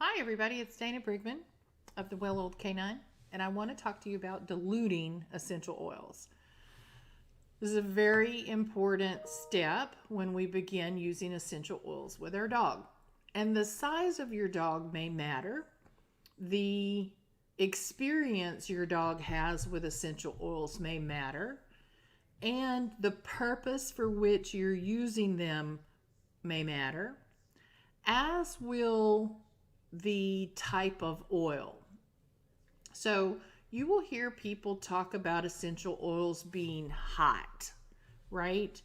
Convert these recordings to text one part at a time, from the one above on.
Hi, everybody. It's Dana Brigman of the Well Old Canine, and I want to talk to you about diluting essential oils. This is a very important step when we begin using essential oils with our dog. And the size of your dog may matter. The experience your dog has with essential oils may matter. And the purpose for which you're using them may matter, as will the type of oil. So you will hear people talk about essential oils being hot, right?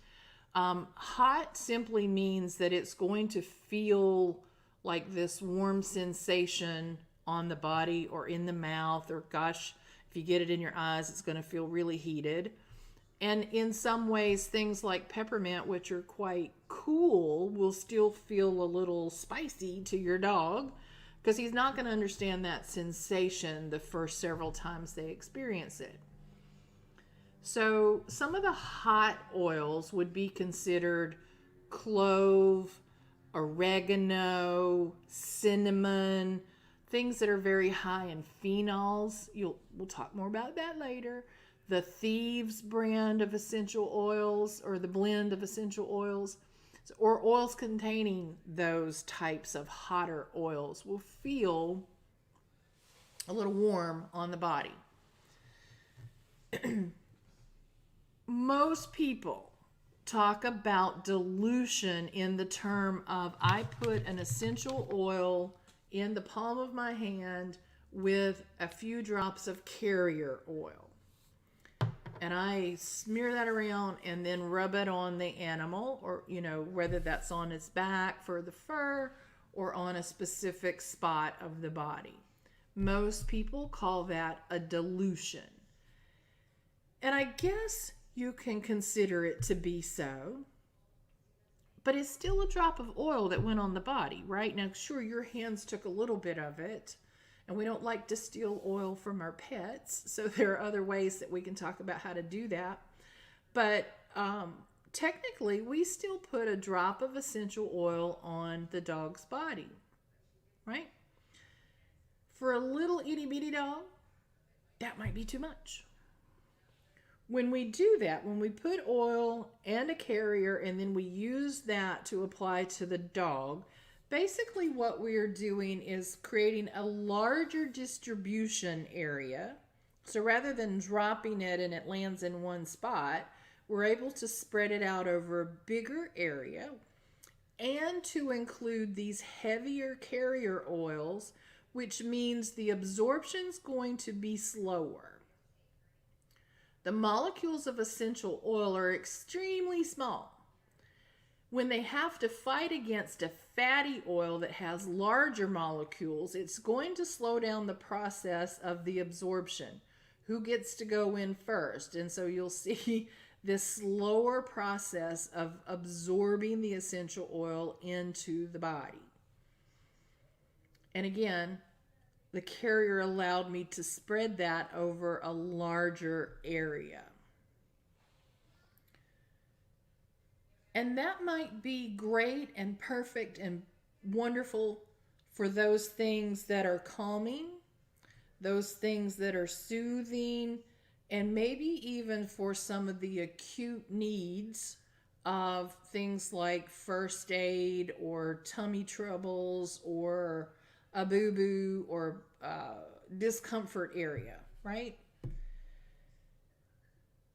Hot simply means that it's going to feel like this warm sensation on the body or in the mouth, or gosh, if you get it in your eyes, it's going to feel really heated. And in some ways, things like peppermint, which are quite cool, will still feel a little spicy to your dog because he's not going to understand that sensation the first several times they experience it. So some of the hot oils would be considered clove, oregano, cinnamon, things that are very high in phenols. We'll talk more about that later. The Thieves brand of essential oils, or the blend of essential oils, or oils containing those types of hotter oils, will feel a little warm on the body. Most people talk about dilution in the term of, I put an essential oil in the palm of my hand with a few drops of carrier oil. And I smear that around and then rub it on the animal, or, whether that's on its back for the fur or on a specific spot of the body. Most people call that a dilution. And I guess you can consider it to be so, but it's still a drop of oil that went on the body, right? Now, sure, your hands took a little bit of it, and we don't like to steal oil from our pets, so there are other ways that we can talk about how to do that. But technically, we still put a drop of essential oil on the dog's body, right? For a little itty bitty dog, that might be too much. When we do that, when we put oil and a carrier and then we use that to apply to the dog, basically what we're doing is creating a larger distribution area. So rather than dropping it and it lands in one spot, we're able to spread it out over a bigger area and to include these heavier carrier oils, which means the absorption's going to be slower. The molecules of essential oil are extremely small. When they have to fight against a fatty oil that has larger molecules, it's going to slow down the process of the absorption. Who gets to go in first? And so you'll see this slower process of absorbing the essential oil into the body. And again, the carrier allowed me to spread that over a larger area. And that might be great and perfect and wonderful for those things that are calming, those things that are soothing, and maybe even for some of the acute needs of things like first aid or tummy troubles or a boo-boo or discomfort area, right?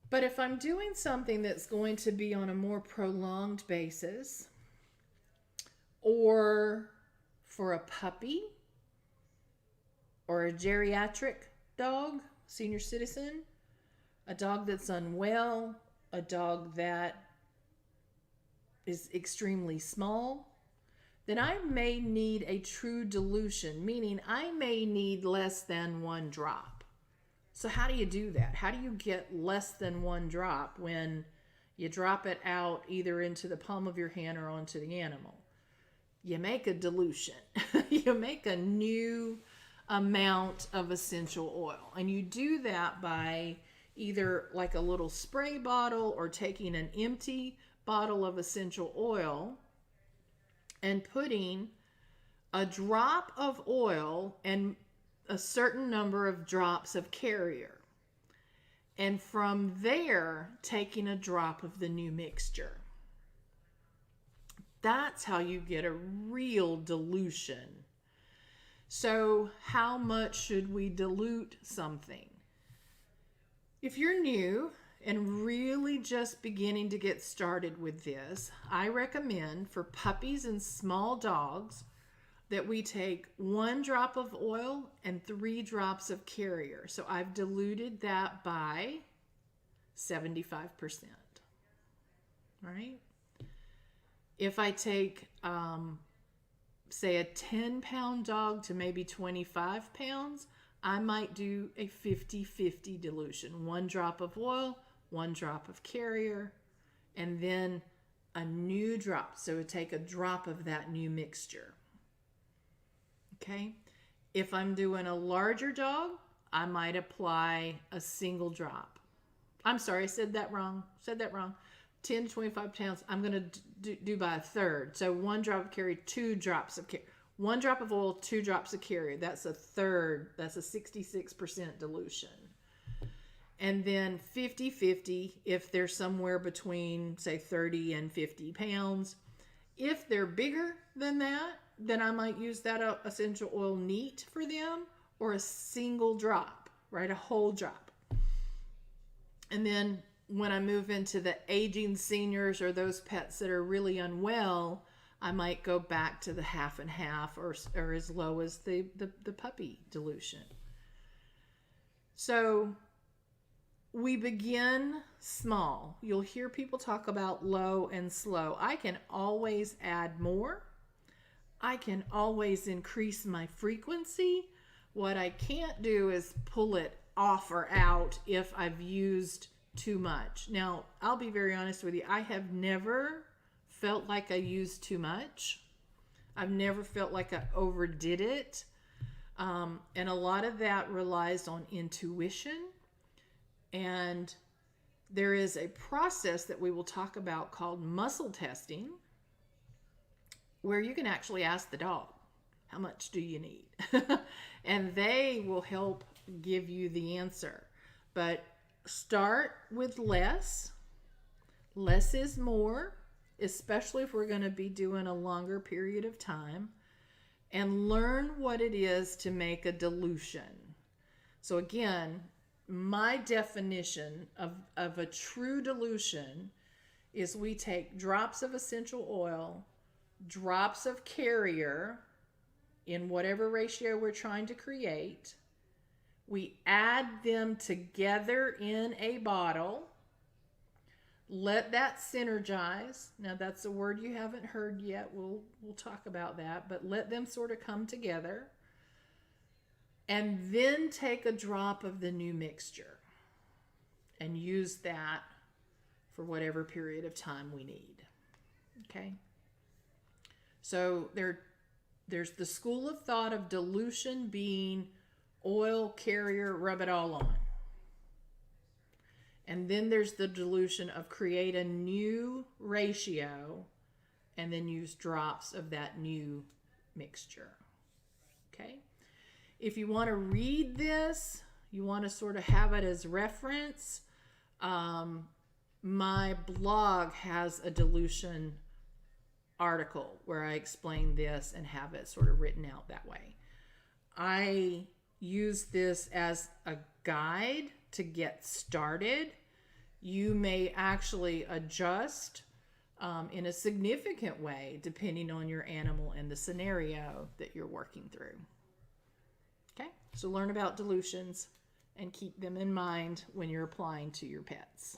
But if I'm doing something that's going to be on a more prolonged basis, or for a puppy, or a geriatric dog, senior citizen, a dog that's unwell, a dog that is extremely small, then I may need a true dilution, meaning I may need less than one drop. So how do you do that? How do you get less than one drop when you drop it out either into the palm of your hand or onto the animal? You make a dilution. You make a new amount of essential oil. And you do that by either like a little spray bottle or taking an empty bottle of essential oil and putting a drop of oil and a certain number of drops of carrier. And from there, taking a drop of the new mixture. That's how you get a real dilution. So how much should we dilute something? If you're new and really just beginning to get started with this, I recommend for puppies and small dogs that we take 1 drop of oil and 3 drops of carrier. So I've diluted that by 75%, right? If I take, say, a 10-pound dog to maybe 25 pounds, I might do a 50-50 dilution. 1 drop of oil, 1 drop of carrier, and then a new drop. So take a drop of that new mixture. Okay? If I'm doing a larger dog, I might apply a single drop. I'm sorry, I said that wrong. 10 to 25 pounds, I'm going to do by a third. So 1 drop of carrier, 2 drops of carrier. 1 drop of oil, 2 drops of carrier. That's a third. That's a 66% dilution. And then 50-50 if they're somewhere between, say, 30 and 50 pounds. If they're bigger than that, then I might use that essential oil neat for them, or a single drop, right? A whole drop. And then when I move into the aging seniors or those pets that are really unwell, I might go back to the half and half, or as low as the puppy dilution. So we begin small. You'll hear people talk about low and slow. I can always add more. I can always increase my frequency. What I can't do is pull it off or out if I've used too much. Now, I'll be very honest with you. I have never felt like I used too much. I've never felt like I overdid it. And a lot of that relies on intuition. And there is a process that we will talk about called muscle testing, where you can actually ask the dog, how much do you need? And they will help give you the answer. But start with less. Less is more, especially if we're going to be doing a longer period of time. And learn what it is to make a dilution. So again, my definition of a true dilution is we take drops of essential oil, drops of carrier in whatever ratio we're trying to create. We add them together in a bottle. Let that synergize. Now that's a word you haven't heard yet. We'll talk about that, but let them sort of come together. And then take a drop of the new mixture and use that for whatever period of time we need. Okay? So there's the school of thought of dilution being oil, carrier, rub it all on. And then there's the dilution of create a new ratio and then use drops of that new mixture. Okay? If you want to read this, you want to sort of have it as reference, my blog has a dilution article where I explain this and have it sort of written out that way. I use this as a guide to get started. You may actually adjust in a significant way depending on your animal and the scenario that you're working through. Okay, so learn about dilutions and keep them in mind when you're applying to your pets.